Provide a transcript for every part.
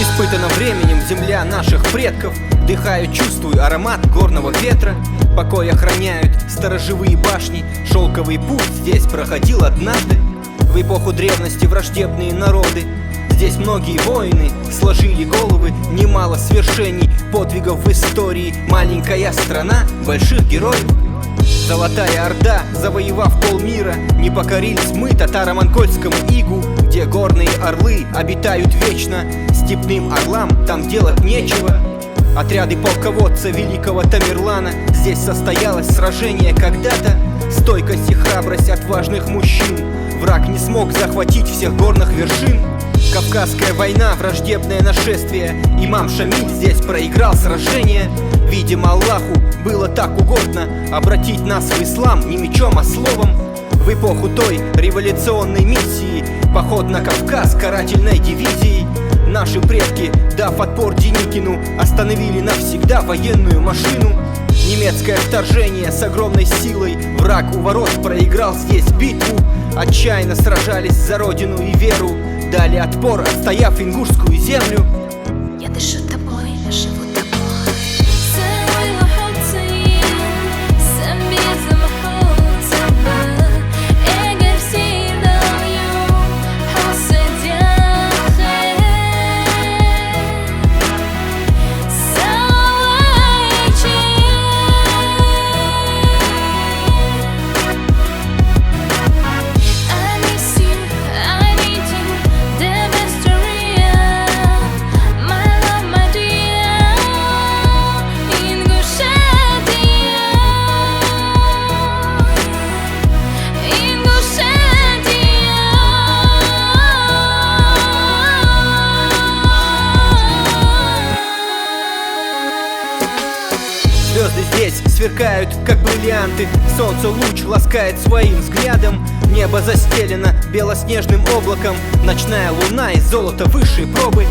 Испытана временем земля наших предков. Дыхаю, чувствую аромат горного ветра. Покой охраняют сторожевые башни. Шелковый путь здесь проходил однажды. В эпоху древности враждебные народы. Здесь многие воины сложили головы. Немало свершений, подвигов в истории. Маленькая страна больших героев. Золотая Орда, завоевав полмира, не покорились мы татаро-монгольскому игу, где горные орлы обитают вечно. Степным орлам там делать нечего. Отряды полководца великого Тамерлана. Здесь состоялось сражение когда-то. Стойкость и храбрость отважных мужчин. Враг не смог захватить всех горных вершин. Кавказская война, враждебное нашествие. Имам Шамиль здесь проиграл сражение. Видимо, Аллаху было так угодно обратить нас в ислам не мечом, а словом. В эпоху той революционной миссии поход на Кавказ карательной дивизией. Наши предки, дав отпор Деникину, остановили навсегда военную машину. Немецкое вторжение с огромной силой. Враг у ворот проиграл здесь битву. Отчаянно сражались за родину и веру. Дали отпор, отстояв ингушскую землю. Я дышу тобой, я живу тобой. Звезды здесь сверкают, как бриллианты. Солнце луч ласкает своим взглядом. Небо застелено белоснежным облаком. Ночная луна из золота высшей пробы.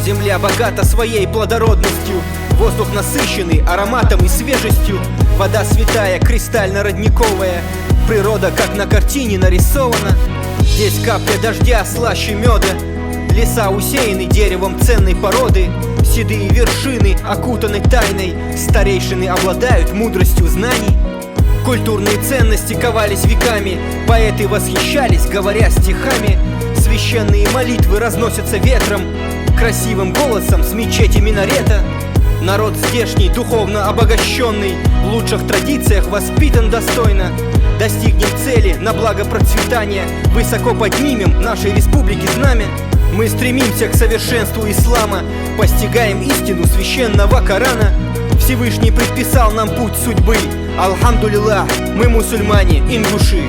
Земля богата своей плодородностью. Воздух насыщенный ароматом и свежестью. Вода святая, кристально-родниковая. Природа, как на картине, нарисована. Здесь капля дождя слаще меда. Леса усеяны деревом ценной породы. Седые вершины окутаны тайной. Старейшины обладают мудростью знаний. Культурные ценности ковались веками. Поэты восхищались, говоря стихами. Священные молитвы разносятся ветром. Красивым голосом с мечети минарета. Народ здешний, духовно обогащенный. В лучших традициях воспитан достойно. Достигнем цели на благо процветания. Высоко поднимем нашей республики знамя. Мы стремимся к совершенству ислама. Постигаем истину священного Корана. Всевышний предписал нам путь судьбы. Алхамдулиллах, мы мусульмане, ингуши.